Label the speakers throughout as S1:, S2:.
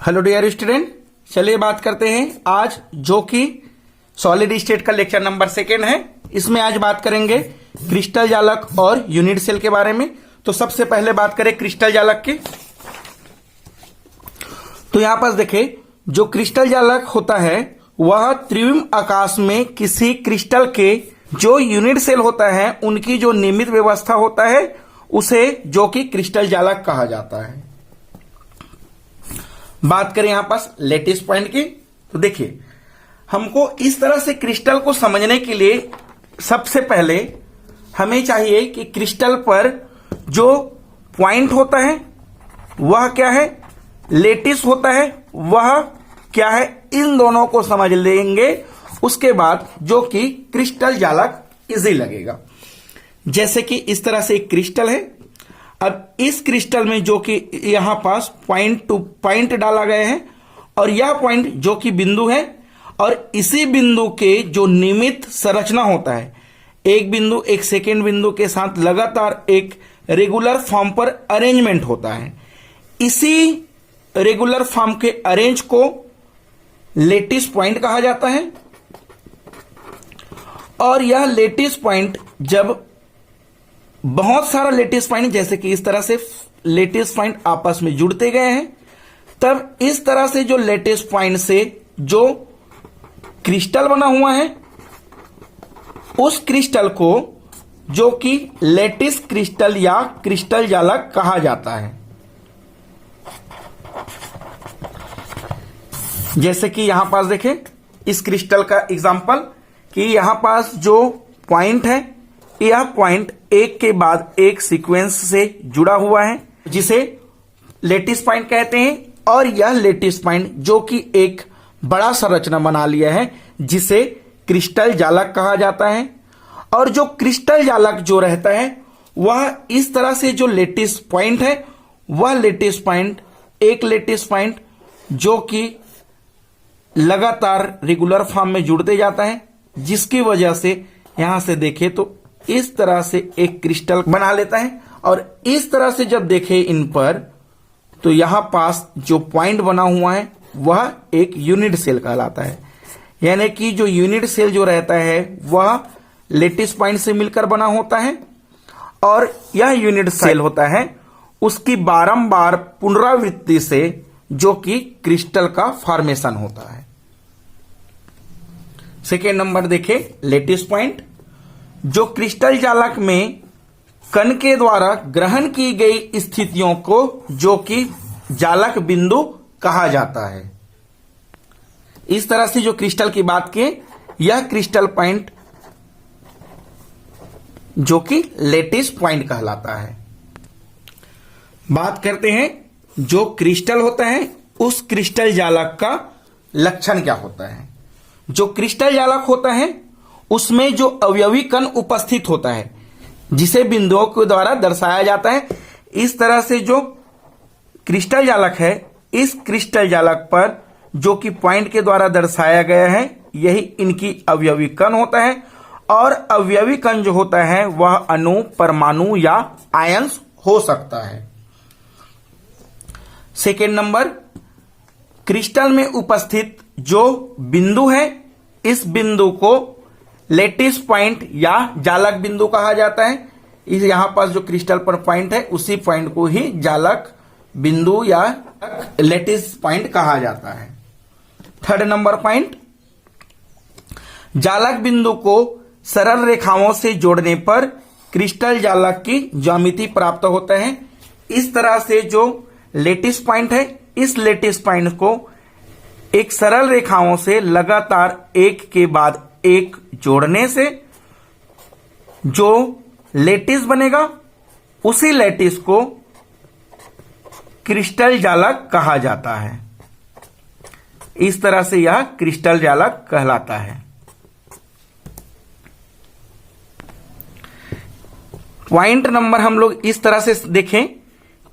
S1: Hello dear student, चलिए बात करते हैं आज जो कि सॉलिड स्टेट का लेक्चर नंबर 2 है। इसमें आज बात करेंगे क्रिस्टल जालक और यूनिट सेल के बारे में। तो सबसे पहले बात करें क्रिस्टल जालक की। तो यहां पर देखें, जो क्रिस्टल जालक होता है वह त्रिविम आकाश में किसी क्रिस्टल के जो यूनिट सेल होता है उनकी जो नियमित व्यवस्था होता है उसे जो कि क्रिस्टल जालक कहा जाता है। बात करें यहां पास लेटिस पॉइंट की, तो देखिए हमको इस तरह से क्रिस्टल को समझने के लिए सबसे पहले हमें चाहिए कि क्रिस्टल पर जो पॉइंट होता है वह क्या है, लेटिस होता है वह क्या है, इन दोनों को समझ लेंगे। उसके बाद जो कि क्रिस्टल जालक इजी लगेगा। जैसे कि इस तरह से एक क्रिस्टल है। अब इस क्रिस्टल में जो कि यहां पास पॉइंट टू पॉइंट डाला गया है और यह पॉइंट जो कि बिंदु है और इसी बिंदु के जो नियमित संरचना होता है, एक बिंदु एक सेकेंड बिंदु के साथ लगातार एक रेगुलर फॉर्म पर अरेंजमेंट होता है। इसी रेगुलर फॉर्म के अरेंज को लेटिस पॉइंट कहा जाता है। और यह लेटिस पॉइंट जब बहुत सारा लेटिस पॉइंट जैसे कि इस तरह से लेटिस पॉइंट आपस में जुड़ते गए हैं, तब इस तरह से जो लेटिस पॉइंट से जो क्रिस्टल बना हुआ है उस क्रिस्टल को जो कि लेटिस क्रिस्टल या क्रिस्टल जालक कहा जाता है। जैसे कि यहां पास देखें इस क्रिस्टल का एग्जांपल कि यहां पास जो पॉइंट है यह पॉइंट एक के बाद एक सीक्वेंस से जुड़ा हुआ है जिसे लेटिस पॉइंट कहते हैं। और यह लेटिस पॉइंट जो कि एक बड़ा संरचना बना लिया है जिसे क्रिस्टल जालक कहा जाता है। और जो क्रिस्टल जालक जो रहता है वह इस तरह से जो लेटिस पॉइंट है वह लेटिस पॉइंट एक लेटिस पॉइंट जो कि लगातार रेगुलर फॉर्म में जुड़ते जाता है, जिसकी वजह से यहां से देखें तो इस तरह से एक क्रिस्टल बना लेता है। और इस तरह से जब देखें इन पर तो यहां पास जो पॉइंट बना हुआ है वह एक यूनिट सेल कहलाता है। यानी कि जो यूनिट सेल जो रहता है वह लेटिस पॉइंट से मिलकर बना होता है और यह यूनिट सेल होता है उसकी बारंबार पुनरावृत्ति से जो कि क्रिस्टल का फॉर्मेशन होता है। सेकेंड नंबर देखें लेटिस पॉइंट। जो क्रिस्टल जालक में कण के द्वारा ग्रहण की गई स्थितियों को जो कि जालक बिंदु कहा जाता है। इस तरह से जो क्रिस्टल की बात की, यह क्रिस्टल पॉइंट जो कि लेटिस पॉइंट कहलाता है। बात करते हैं जो क्रिस्टल होता है उस क्रिस्टल जालक का लक्षण क्या होता है। जो क्रिस्टल जालक होता है उसमें जो अवयवी कण उपस्थित होता है जिसे बिंदुओं के द्वारा दर्शाया जाता है। इस तरह से जो क्रिस्टल जालक है इस क्रिस्टल जालक पर जो कि पॉइंट के द्वारा दर्शाया गया है यही इनकी अवयवी कण होता है। और अवयवी कण जो होता है वह अणु, परमाणु या आयंस हो सकता है। सेकेंड नंबर, क्रिस्टल में उपस्थित जो बिंदु है इस बिंदु को लेटिस पॉइंट या जालक बिंदु कहा जाता है। इस यहां पास जो क्रिस्टल पर पॉइंट है उसी पॉइंट को ही जालक बिंदु या लेटिस पॉइंट कहा जाता है। थर्ड नंबर पॉइंट, जालक बिंदु को सरल रेखाओं से जोड़ने पर क्रिस्टल जालक की ज्यामिति प्राप्त होता है। इस तरह से जो लेटिस पॉइंट है इस लेटिस पॉइंट को एक सरल रेखाओं से लगातार एक के बाद एक जोड़ने से जो लेटिस बनेगा उसी लेटिस को क्रिस्टल जालक कहा जाता है। इस तरह से यह क्रिस्टल जालक कहलाता है। पॉइंट नंबर हम लोग इस तरह से देखें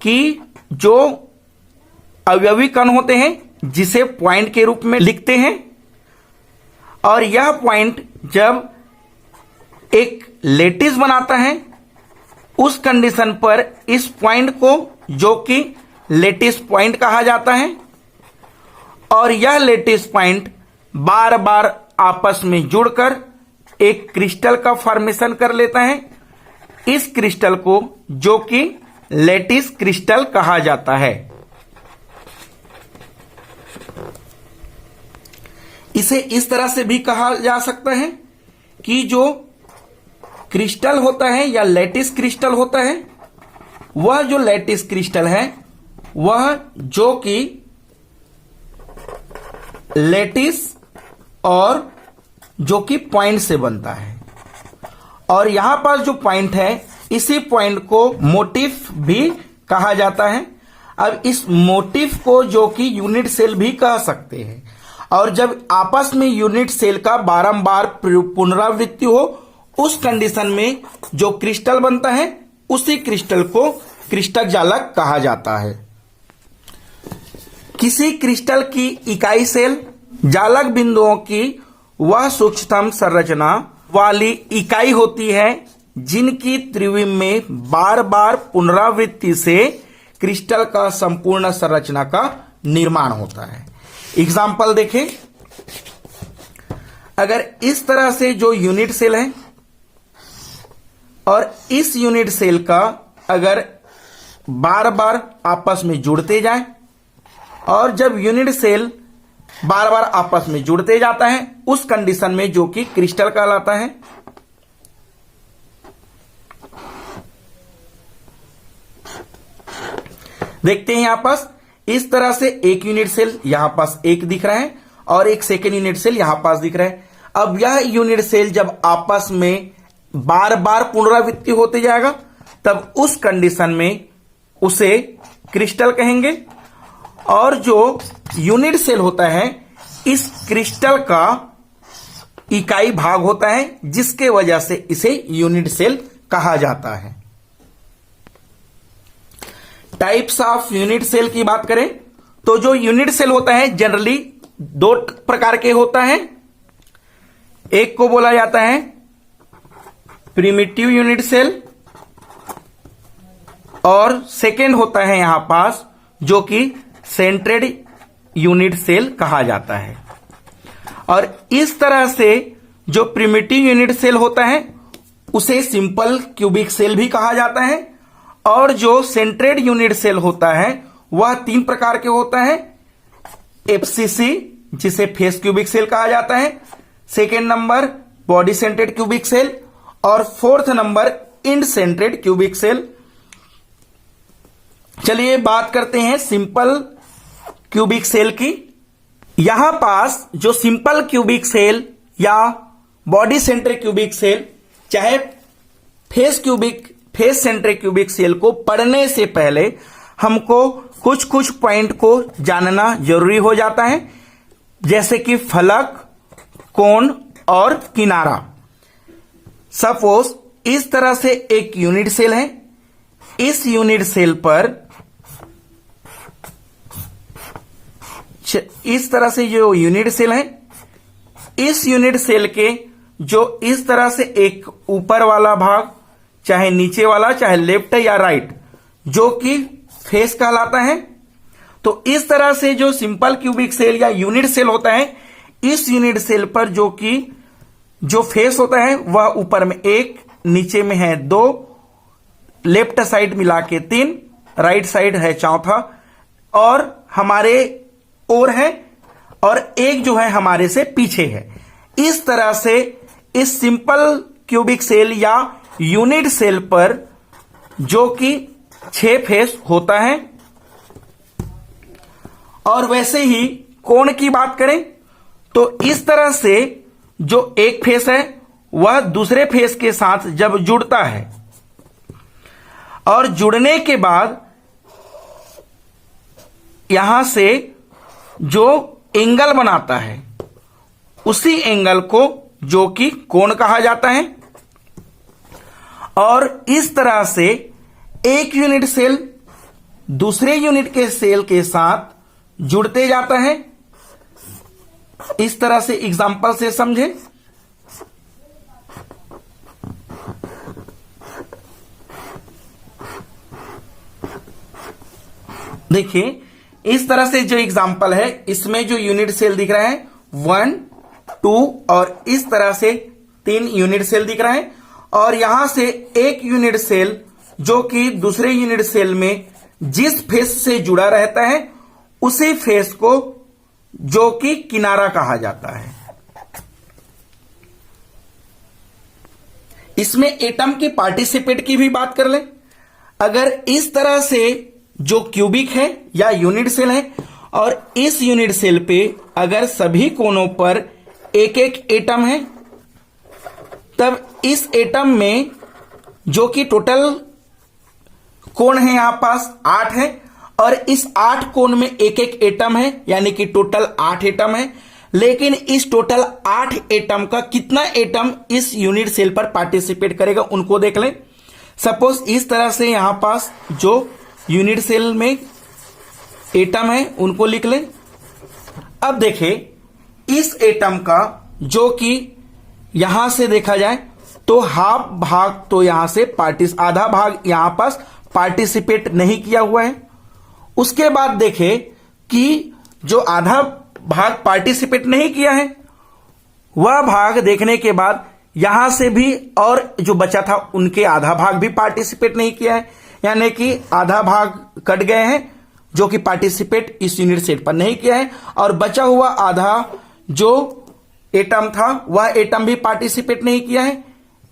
S1: कि जो अवयवी कण होते हैं जिसे पॉइंट के रूप में लिखते हैं और यह पॉइंट जब एक लेटिस बनाता है उस कंडीशन पर इस पॉइंट को जो कि लेटिस पॉइंट कहा जाता है। और यह लेटिस पॉइंट बार बार आपस में जुड़कर एक क्रिस्टल का फॉर्मेशन कर लेता है। इस क्रिस्टल को जो कि लेटिस क्रिस्टल कहा जाता है। इसे इस तरह से भी कहा जा सकता है कि जो क्रिस्टल होता है या लेटिस क्रिस्टल होता है, वह जो लेटिस क्रिस्टल है वह जो कि लेटिस और जो कि पॉइंट से बनता है, और यहां पर जो पॉइंट है इसी पॉइंट को मोटिफ भी कहा जाता है। अब इस मोटिफ को जो कि यूनिट सेल भी कह सकते हैं, और जब आपस में यूनिट सेल का बारंबार पुनरावृत्ति हो उस कंडीशन में जो क्रिस्टल बनता है उसी क्रिस्टल को क्रिस्टल जालक कहा जाता है। किसी क्रिस्टल की इकाई सेल जालक बिंदुओं की वह सूक्ष्मतम संरचना वाली इकाई होती है जिनकी त्रिविम में बार बार पुनरावृत्ति से क्रिस्टल का संपूर्ण संरचना का निर्माण होता है। एग्जाम्पल देखें, अगर इस तरह से जो यूनिट सेल है और इस यूनिट सेल का अगर बार बार आपस में जुड़ते जाए, और जब यूनिट सेल बार बार आपस में जुड़ते जाता है उस कंडीशन में जो कि क्रिस्टल कहलाता है। देखते हैं यहां पास इस तरह से एक यूनिट सेल यहां पास एक दिख रहा है और एक सेकेंड यूनिट सेल यहां पास दिख रहा है। अब यह यूनिट सेल जब आपस में बार बार पुनरावृत्ति होते जाएगा तब उस कंडीशन में उसे क्रिस्टल कहेंगे, और जो यूनिट सेल होता है इस क्रिस्टल का इकाई भाग होता है जिसके वजह से इसे यूनिट सेल कहा जाता है। टाइप्स ऑफ यूनिट सेल की बात करें तो जो यूनिट सेल होता है जनरली दो प्रकार के होता है। एक को बोला जाता है प्रिमिटिव यूनिट सेल, और सेकेंड होता है यहां पास जो कि सेंट्रेड यूनिट सेल कहा जाता है। और इस तरह से जो प्रिमिटिव यूनिट सेल होता है उसे सिंपल क्यूबिक सेल भी कहा जाता है, और जो सेंट्रेड यूनिट सेल होता है वह तीन प्रकार के होता है। एफसीसी जिसे फेस क्यूबिक सेल कहा जाता है, second number body centred cubic cell, और fourth number end centred cubic cell. चलिए बात करते हैं सिंपल क्यूबिक सेल की। यहां पास जो सिंपल क्यूबिक सेल या बॉडी सेंट्रिक क्यूबिक सेल चाहे फेस सेंट्रिक क्यूबिक सेल को पढ़ने से पहले हमको कुछ कुछ पॉइंट को जानना जरूरी हो जाता है, जैसे कि फलक, कोण और किनारा। सपोज इस तरह से एक यूनिट सेल है, इस यूनिट सेल पर इस तरह से जो यूनिट सेल है, इस यूनिट सेल के जो इस तरह से एक ऊपर वाला भाग चाहे नीचे वाला चाहे लेफ्ट या राइट जो कि फेस कहलाता है, तो इस तरह से जो सिंपल क्यूबिक सेल या यूनिट सेल होता है, इस यूनिट सेल पर जो कि जो फेस होता है वह ऊपर में एक, नीचे में है दो, लेफ्ट साइड मिला के तीन, राइट साइड है चौथा, और हमारे और है, और एक जो है हमारे से पीछे है। इस तरह से इस सिंपल क्यूबिक सेल या यूनिट सेल पर जो कि 6 फेस होता है। और वैसे ही कोण की बात करें तो इस तरह से जो एक फेस है वह दूसरे फेस के साथ जब जुड़ता है और जुड़ने के बाद यहां से जो एंगल बनाता है उसी एंगल को जो कि कोण कहा जाता है। और इस तरह से एक यूनिट सेल दूसरे यूनिट के सेल के साथ जुड़ते जाता है। इस तरह से एग्जांपल से समझे। देखिए इस तरह से जो एग्जाम्पल है इसमें जो यूनिट सेल दिख रहा है 1, 2 और इस तरह से 3 यूनिट सेल दिख रहा है और यहां से एक यूनिट सेल जो कि दूसरे यूनिट सेल में जिस फेस से जुड़ा रहता है उसी फेस को जो कि किनारा कहा जाता है। इसमें एटम की पार्टिसिपेट की भी बात कर लें। अगर इस तरह से जो क्यूबिक है या यूनिट सेल है और इस यूनिट सेल पे अगर सभी कोनों पर एक एक एटम है, तब इस एटम में जो कि टोटल कोण है यहां पास 8 है और इस 8 कोण में एक एक एटम है, यानी कि टोटल 8 एटम है। लेकिन इस टोटल 8 एटम का कितना एटम इस यूनिट सेल पर पार्टिसिपेट करेगा उनको देख लें। सपोज इस तरह से यहां पास जो यूनिट सेल में एटम है उनको लिख लें। अब देखें इस एटम का जो कि यहां से देखा जाए तो हाफ भाग तो यहां से आधा भाग यहां पास पार्टिसिपेट नहीं किया हुआ है। उसके बाद देखें कि जो आधा भाग पार्टिसिपेट नहीं किया है वह भाग देखने के बाद यहां से भी और जो बचा था उनके आधा भाग भी पार्टिसिपेट नहीं किया है, यानी कि आधा भाग कट गए हैं जो कि पार्टिसिपेट इस यूनिट सेल पर नहीं किया है और बचा हुआ आधा जो एटम था वह एटम भी पार्टिसिपेट नहीं किया है।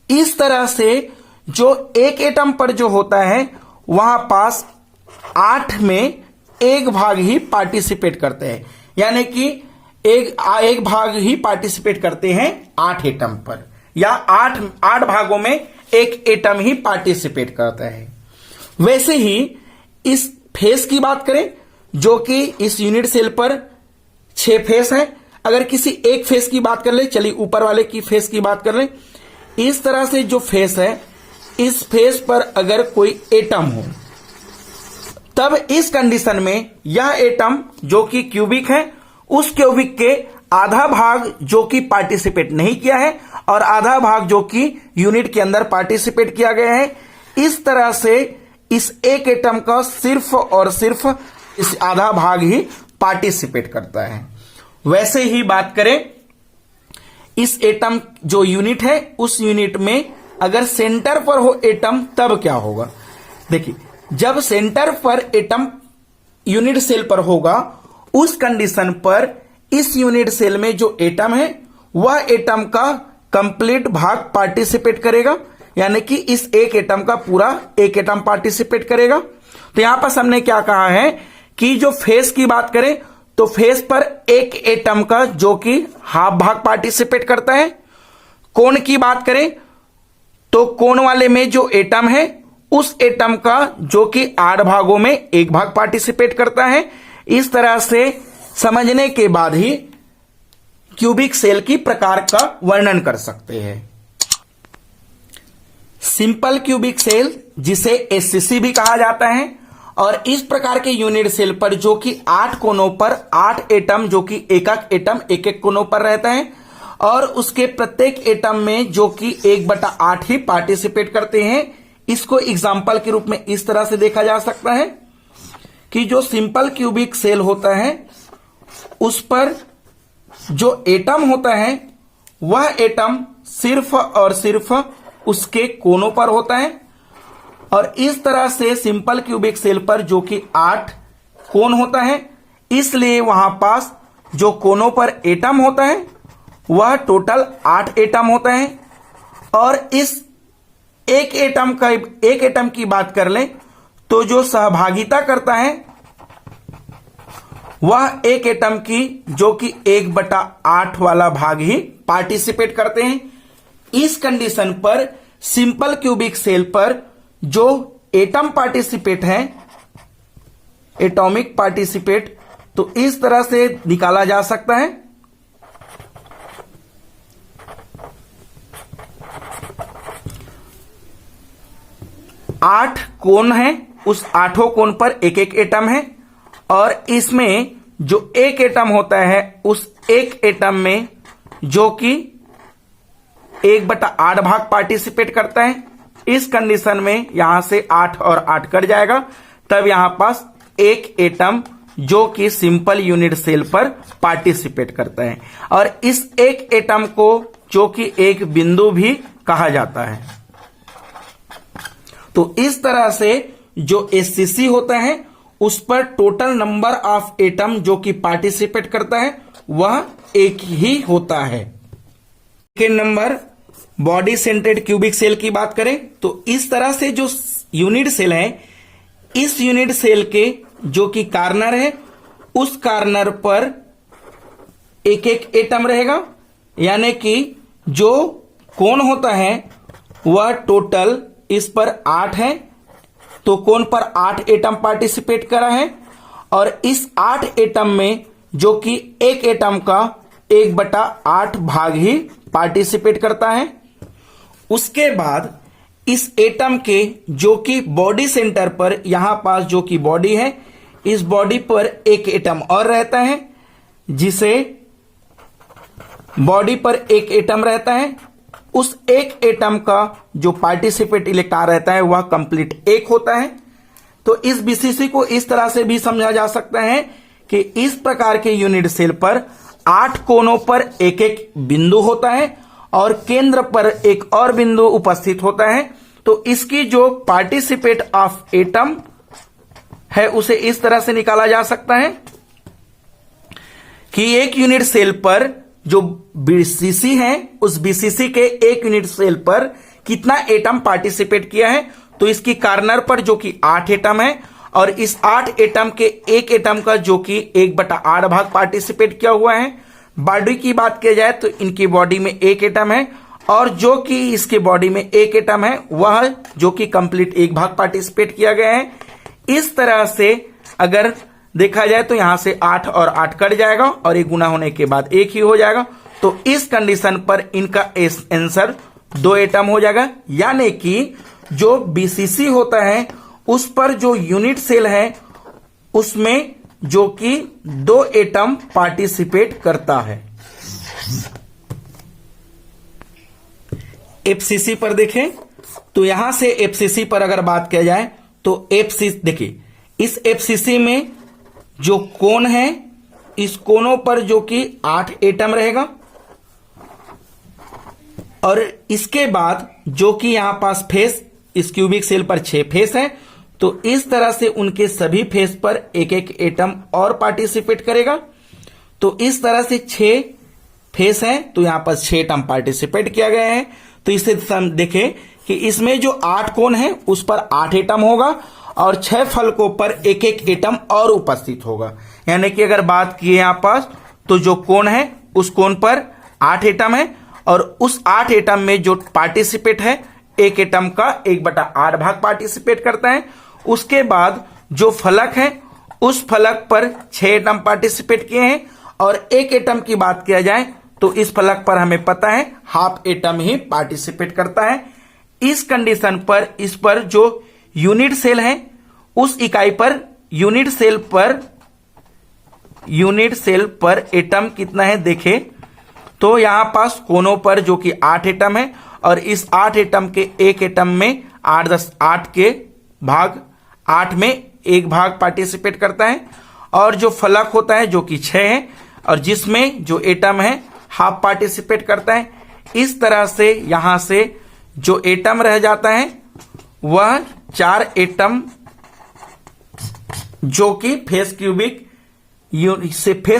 S1: इस तरह से जो एक एटम पर जो होता है वहां पास 8 में एक भाग ही पार्टिसिपेट करते हैं, यानी कि एक भाग ही पार्टिसिपेट करते हैं 8 एटम पर, या 8 भागों में एक एटम ही पार्टिसिपेट करता है। वैसे ही इस फेस की बात करें जो कि इस यूनिट सेल पर 6 फेस है। अगर किसी एक फेस की बात कर ले, चलिए ऊपर वाले की फेस की बात कर लें। इस तरह से जो फेस है इस फेस पर अगर कोई एटम हो तब इस कंडीशन में यह एटम जो कि क्यूबिक है उस क्यूबिक के आधा भाग जो कि पार्टिसिपेट नहीं किया है और आधा भाग जो कि यूनिट के अंदर पार्टिसिपेट किया गया है। इस तरह से इस एक एटम का सिर्फ और सिर्फ इस आधा भाग ही पार्टिसिपेट करता है। वैसे ही बात करें इस एटम जो यूनिट है उस यूनिट में अगर सेंटर पर हो एटम तब क्या होगा। देखिए जब सेंटर पर एटम यूनिट सेल पर होगा उस कंडीशन पर इस यूनिट सेल में जो एटम है वह एटम का कंप्लीट भाग पार्टिसिपेट करेगा, यानी कि इस एक एटम का पूरा एक एटम पार्टिसिपेट करेगा। तो यहां पर हमने क्या कहा है कि जो फेस की बात करें तो फेस पर एक एटम का जो कि हाफ भाग पार्टिसिपेट करता है। कोण की बात करें तो कोण वाले में जो एटम है उस एटम का जो कि 8 भागों में एक भाग पार्टिसिपेट करता है। इस तरह से समझने के बाद ही क्यूबिक सेल की प्रकार का वर्णन कर सकते हैं। सिंपल क्यूबिक सेल जिसे एससीसी भी कहा जाता है और इस प्रकार के यूनिट सेल पर जो कि 8 कोनों पर 8 एटम जो कि एक एटम एक एक कोनों पर रहता है और उसके प्रत्येक एटम में जो कि 1/8 ही पार्टिसिपेट करते हैं। इसको एग्जाम्पल के रूप में इस तरह से देखा जा सकता है कि जो सिंपल क्यूबिक सेल होता है उस पर जो एटम होता है वह एटम सिर्फ और सिर्फ उसके कोनों पर होता है और इस तरह से सिंपल क्यूबिक सेल पर जो कि 8 कोन होता है इसलिए वहां पास जो कोनों पर एटम होता है वह टोटल 8 एटम होता है। और इस एक एटम की बात कर लें तो जो सहभागिता करता है वह एक एटम की जो कि 1/8 वाला भाग ही पार्टिसिपेट करते हैं। इस कंडीशन पर सिंपल क्यूबिक सेल पर जो एटम पार्टिसिपेट है एटॉमिक पार्टिसिपेट तो इस तरह से निकाला जा सकता है। आठ कोण है उस 8 कोण पर एक एक एटम है और इसमें जो एक एटम होता है उस एक एटम में जो कि 1/8 भाग पार्टिसिपेट करता है। इस कंडीशन में यहां से 8 और 8 कट जाएगा, तब यहां पास एक एटम जो कि सिंपल यूनिट सेल पर पार्टिसिपेट करता है, और इस एक एटम को जो कि एक बिंदु भी कहा जाता है। तो इस तरह से जो एससीसी होता है उस पर टोटल नंबर ऑफ एटम जो कि पार्टिसिपेट करता है वह एक ही होता है। Second number, body centred cubic cell की बात करें तो इस तरह से जो यूनिट सेल है, इस यूनिट सेल के जो कि कार्नर है उस कार्नर पर एक एक एटम रहेगा, यानी कि जो कोण होता है वह टोटल इस पर 8 है, तो कोण पर 8 एटम पार्टिसिपेट करा है, और इस 8 एटम में जो कि एक एटम का 1/8 भाग ही पार्टिसिपेट करता है। उसके बाद इस एटम के जो कि बॉडी सेंटर पर, यहां पास जो कि बॉडी है, इस बॉडी पर एक एटम और रहता है, जिसे बॉडी पर एक एटम रहता है, उस एक एटम का जो पार्टिसिपेट इलेक्ट्रॉन रहता है वह कंप्लीट 1 होता है। तो इस बीसीसी को इस तरह से भी समझा जा सकता है कि इस प्रकार के यूनिट सेल पर 8 कोनों पर एक एक बिंदु होता है और केंद्र पर एक और बिंदु उपस्थित होता है। तो इसकी जो पार्टिसिपेट ऑफ एटम है उसे इस तरह से निकाला जा सकता है कि एक यूनिट सेल पर जो बीसीसी है उस बीसीसी के एक यूनिट सेल पर कितना एटम पार्टिसिपेट किया है। तो इसकी कार्नर पर जो कि 8 एटम है, और इस 8 एटम के एक एटम का जो कि 1/8 भाग पार्टिसिपेट किया हुआ है। बॉडी की बात की जाए तो इनकी बॉडी में एक एटम है, और जो कि इसके बॉडी में एक एटम है वह जो कि कंप्लीट 1 भाग पार्टिसिपेट किया गया है। इस तरह से अगर देखा जाए तो यहां से 8 और 8 कट जाएगा और एक गुना होने के बाद 1 ही हो जाएगा। तो इस कंडीशन पर इनका आंसर 2 एटम हो जाएगा, यानी कि जो बीसीसी होता है उस पर जो यूनिट सेल है उसमें जो कि 2 एटम पार्टिसिपेट करता है। एफसीसी पर देखें तो यहां से एफसीसी पर अगर बात किया जाए तो एफसीसी देखिए, इस एफसीसी में जो कोण है, इस कोनों पर जो कि 8 एटम रहेगा, और इसके बाद जो कि यहां पास फेस, इस क्यूबिक सेल पर 6 फेस है, तो इस तरह से उनके सभी फेस पर एक एक एटम और पार्टिसिपेट करेगा। तो इस तरह से 6 फेस है, तो यहां पर 6 एटम पार्टिसिपेट किया गया है। तो इसे देखें कि इसमें जो 8 कोण है उस पर 8 एटम होगा, और 6 फलकों पर एक एक एटम और उपस्थित होगा। यानी कि अगर बात की यहां पास तो जो कोण है उस कोण पर 8 एटम है, और उस 8 एटम में जो पार्टिसिपेट है एक एटम का 1/8 भाग पार्टिसिपेट करता है। उसके बाद जो फलक है उस फलक पर 6 एटम पार्टिसिपेट किए हैं, और एक एटम की बात किया जाए तो इस फलक पर हमें पता है हाफ एटम ही पार्टिसिपेट करता है। इस कंडीशन पर इस पर जो यूनिट सेल है उस इकाई पर यूनिट सेल पर एटम कितना है देखें तो यहां पास कोनों पर जो कि 8 एटम है, और इस 8 एटम के एक एटम में 8 के भाग 8 में 1 भाग पार्टिसिपेट करता है, और जो फलक होता है जो कि 6 है, और जिसमें जो एटम है हाफ पार्टिसिपेट करता है। इस तरह से यहां से जो एटम रह जाता है वह 4 एटम जो कि फेस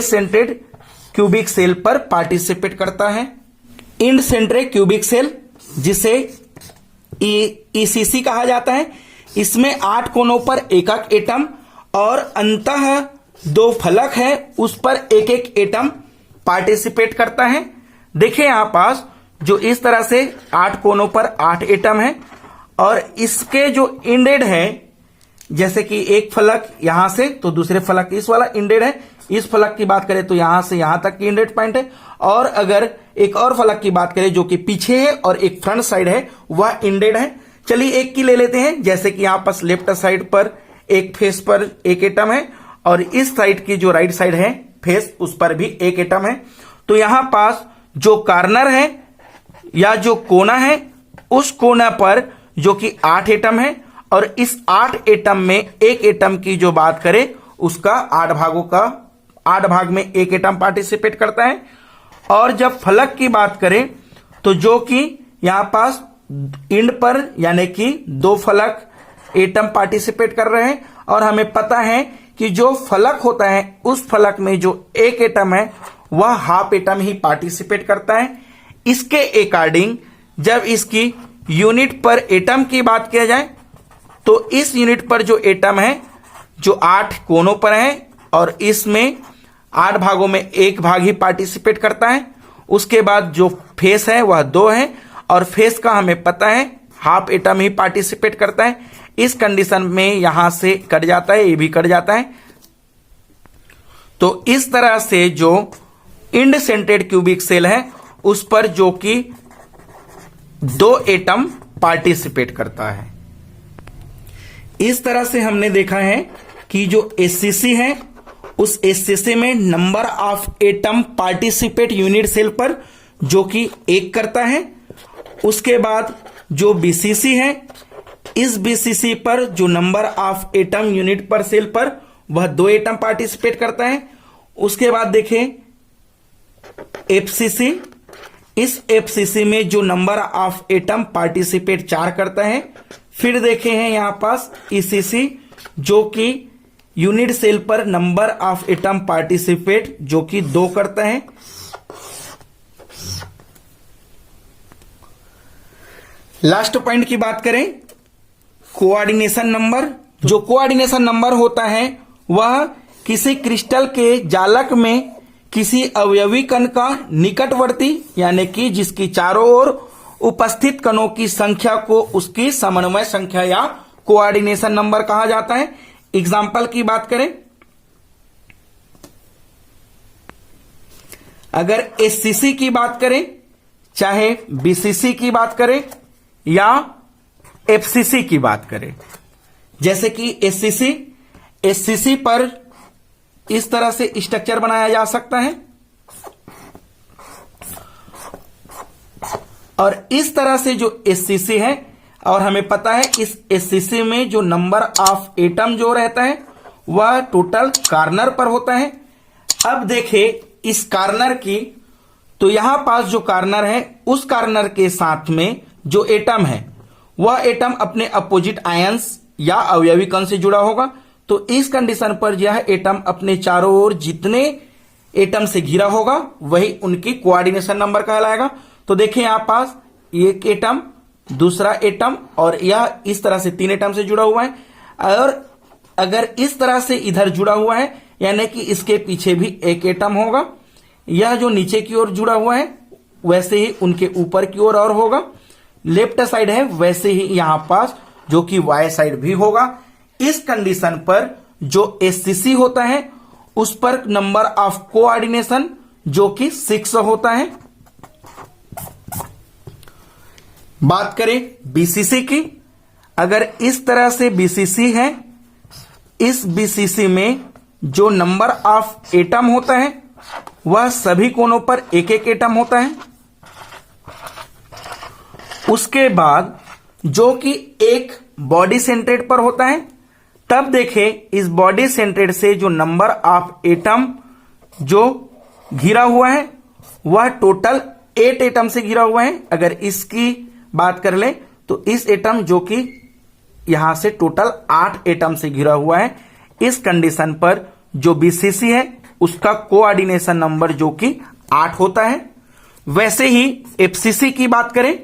S1: सेंट्रेड क्यूबिक सेल पर पार्टिसिपेट करता है। इंड सेंट्रेड क्यूबिक सेल जिसे ईसीसी कहा जाता है, इसमें 8 कोनों पर एक एक एटम और अंतः 2 फलक है उस पर एक एक एटम पार्टिसिपेट करता है। देखिए यहां पास जो इस तरह से 8 कोनों पर 8 एटम है, और इसके जो इंडेड है, जैसे कि एक फलक यहां से तो दूसरे फलक इस वाला इंडेड है, इस फलक की बात करें तो यहां से यहां तक की इंडेड पॉइंट है, और अगर एक और फलक की बात करें जो कि पीछे है और एक फ्रंट साइड है वह इंडेड है। चलिए एक की ले लेते हैं, जैसे कि यहां पास लेफ्ट साइड पर एक फेस पर एक एटम है, और इस साइड की जो राइट साइड है फेस उस पर भी एक एटम है। तो यहां पास जो कार्नर है या जो कोना है उस कोना पर जो कि 8 एटम है, और इस 8 एटम में एक एटम की जो बात करें उसका 8 भाग में एक एटम पार्टिसिपेट करता है। और जब फलक की बात करें तो जो कि यहां पास इंड पर यानी कि 2 फलक एटम पार्टिसिपेट कर रहे हैं, और हमें पता है कि जो फलक होता है उस फलक में जो एक एटम है वह हाफ एटम ही पार्टिसिपेट करता है। इसके अकॉर्डिंग जब इसकी यूनिट पर एटम की बात किया जाए तो इस यूनिट पर जो एटम है जो 8 कोनों पर है और इसमें 8 भागों में एक भाग ही पार्टिसिपेट करता है। उसके बाद जो फेस है वह 2 है और फेस का हमें पता है हाफ एटम ही पार्टिसिपेट करता है। इस कंडीशन में यहां से कट जाता है, ये भी कट जाता है। तो इस तरह से जो इंड सेंटेड क्यूबिक सेल है उस पर जो कि 2 एटम पार्टिसिपेट करता है। इस तरह से हमने देखा है कि जो एससीसी है उस एससीसी में number of atom participate unit cell पर जो कि 1 करता है। उसके बाद जो बीसीसी है इस बीसीसी पर जो नंबर ऑफ एटम यूनिट पर सेल पर वह 2 एटम पार्टिसिपेट करता है। उसके बाद देखें एफसीसी, इस एफसीसी में जो नंबर ऑफ एटम पार्टिसिपेट 4 करता है। फिर देखे हैं यहां पास ईसीसी जो कि यूनिट सेल पर नंबर ऑफ एटम पार्टिसिपेट जो कि 2 करता है। लास्ट पॉइंट की बात करें कोऑर्डिनेशन नंबर। जो कोऑर्डिनेशन नंबर होता है वह किसी क्रिस्टल के जालक में किसी अवयवी कण का निकटवर्ती यानी कि जिसकी चारों ओर उपस्थित कणों की संख्या को उसकी समन्वय संख्या या कोऑर्डिनेशन नंबर कहा जाता है। एग्जाम्पल की बात करें, अगर एससीसी की बात करें, चाहे बीसीसी की बात करें या एफसीसी की बात करें, जैसे कि एससीसी पर इस तरह से स्ट्रक्चर बनाया जा सकता है और इस तरह से जो एससीसी है, और हमें पता है इस एससीसी में जो नंबर ऑफ एटम जो रहता है वह टोटल कॉर्नर पर होता है। अब देखें इस कॉर्नर की, तो यहां पास जो कॉर्नर है उस कॉर्नर के साथ में जो एटम है वह एटम अपने अपोजिट आयंस या अवयवी कण से जुड़ा होगा। तो इस कंडीशन पर यह एटम अपने चारों ओर जितने एटम से घिरा होगा वही उनकी कोऑर्डिनेशन नंबर कहलाएगा। तो देखिए यहां पास एक एटम, दूसरा एटम और यह इस तरह से 3 एटम से जुड़ा हुआ है। और अगर इस तरह से इधर जुड़ा हुआ है यानी कि इसके पीछे भी एक एटम होगा। यह जो नीचे की ओर जुड़ा हुआ है वैसे ही उनके ऊपर की ओर और होगा। लेफ्ट साइड है वैसे ही यहां पास जो कि वाई साइड भी होगा। इस कंडीशन पर जो एससीसी होता है उस पर नंबर ऑफ कोऑर्डिनेशन जो कि 6 होता है। बात करें बीसीसी की, अगर इस तरह से बीसीसी है, इस बीसीसी में जो नंबर ऑफ एटम होता है वह सभी कोनों पर एक एक एटम होता है। उसके बाद जो कि एक बॉडी सेंट्रेड पर होता है। तब देखें इस बॉडी सेंट्रेड से जो नंबर ऑफ एटम जो घिरा हुआ है वह टोटल 8 एटम से घिरा हुआ है। अगर इसकी बात कर ले तो इस एटम जो कि यहां से टोटल 8 एटम से घिरा हुआ है। इस कंडीशन पर जो बीसीसी है उसका कोऑर्डिनेशन नंबर जो कि 8 होता है। वैसे ही एफसीसी की बात करें,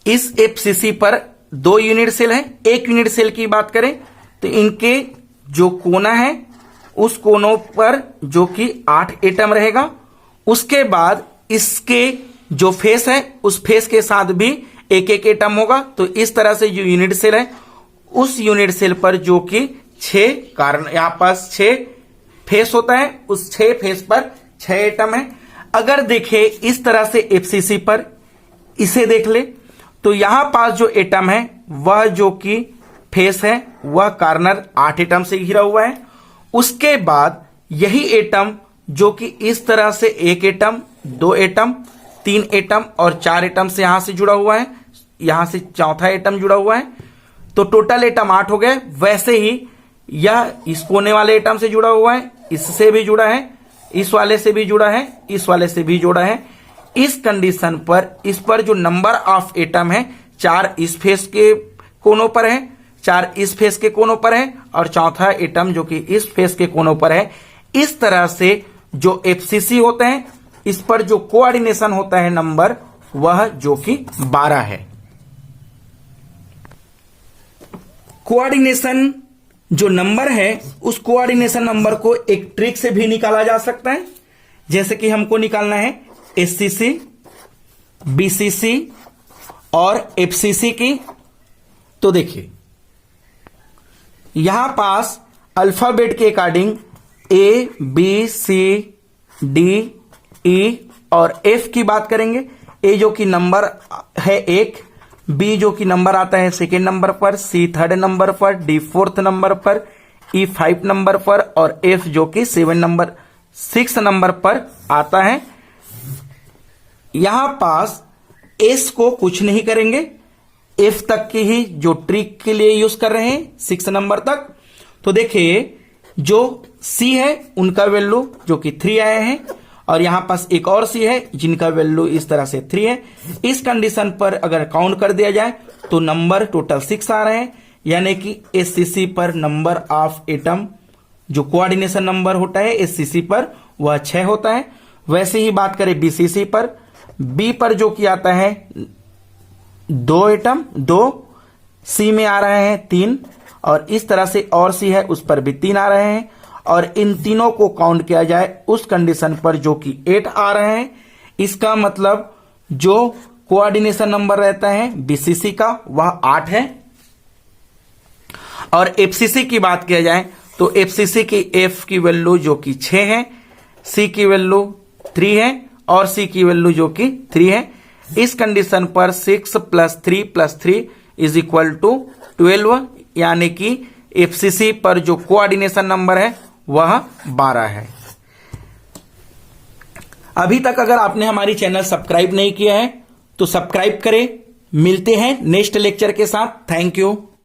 S1: इस एफसीसी पर 2 यूनिट सेल है। एक यूनिट सेल की बात करें तो इनके जो कोना है उस कोनों पर जो कि 8 एटम रहेगा। उसके बाद इसके जो फेस है उस फेस के साथ भी एक एक एटम होगा। तो इस तरह से जो यूनिट सेल है उस यूनिट सेल पर जो कि 6 कारण यहां पास 6 फेस होता है, उस 6 फेस पर 6 एटम है। अगर देखे इस तरह से एफसीसी पर इसे देख ले तो यहां पास जो एटम है वह जो कि फेस है वह कॉर्नर 8 एटम से घिरा हुआ है। उसके बाद यही एटम जो कि इस तरह से 1 एटम, 2 एटम, 3 एटम और 4 एटम से यहां से जुड़ा हुआ है, यहां से चौथा एटम जुड़ा हुआ है। तो टोटल एटम 8 हो गए। वैसे ही यह इस कोने वाले एटम से जुड़ा हुआ है, इससे भी जुड़ा है, इस वाले से भी जुड़ा है, इस वाले से भी जुड़ा है। इस कंडीशन पर इस पर जो नंबर ऑफ एटम है 4 इस फेस के कोनों पर है, 4 इस फेस के कोनों पर है और चौथा एटम जो कि इस फेस के कोनों पर है। इस तरह से जो एफसीसी होते हैं इस पर जो कोऑर्डिनेशन होता है नंबर वह जो कि 12 है। कोऑर्डिनेशन जो नंबर है उस कोऑर्डिनेशन नंबर को एक ट्रिक से भी निकाला जा सकता है, जैसे कि हमको निकालना है एससीसी, बीसीसी और एफसीसी की। तो देखिए यहां पास अल्फाबेट के according A B C D E और एफ की बात करेंगे। ए जो कि नंबर है 1, बी जो कि नंबर आता है सेकेंड नंबर पर, सी थर्ड नंबर पर, डी फोर्थ नंबर पर, ई 5 नंबर पर और एफ जो कि 6 नंबर पर आता है। यहां पास एस को कुछ नहीं करेंगे, एफ तक की ही जो ट्रिक के लिए यूज कर रहे हैं 6 नंबर तक। तो देखिए जो सी है उनका वैल्यू जो कि 3 आए हैं और यहां पास एक और सी है जिनका वैल्यू इस तरह से 3 है। इस कंडीशन पर अगर काउंट कर दिया जाए तो नंबर टोटल 6 आ रहे हैं, यानी कि एससीसी पर नंबर ऑफ एटम जो कोऑर्डिनेशन नंबर होता है एससीसी पर वह 6 होता है। वैसे ही बात करें बीसीसी पर, बी पर जो कि आता है 2 एटम, 2 सी में आ रहे हैं 3 और इस तरह से और सी है उस पर भी 3 आ रहे हैं और इन तीनों को काउंट किया जाए उस कंडीशन पर जो कि 8 आ रहे हैं। इसका मतलब जो कोऑर्डिनेशन नंबर रहता है बीसीसी का वह 8 है। और एफसीसी की बात किया जाए तो एफसीसी की एफ की वैल्यू जो कि 6 है, सी की वैल्यू 3 है और सी की वैल्यू जो कि 3 है। इस कंडीशन पर 6 + 3 + 3 = 12, यानी कि एफसीसी पर जो कोऑर्डिनेशन नंबर है वह 12 है। अभी तक अगर आपने हमारी चैनल सब्सक्राइब नहीं किया है तो सब्सक्राइब करें। मिलते हैं नेक्स्ट लेक्चर के साथ। Thank you.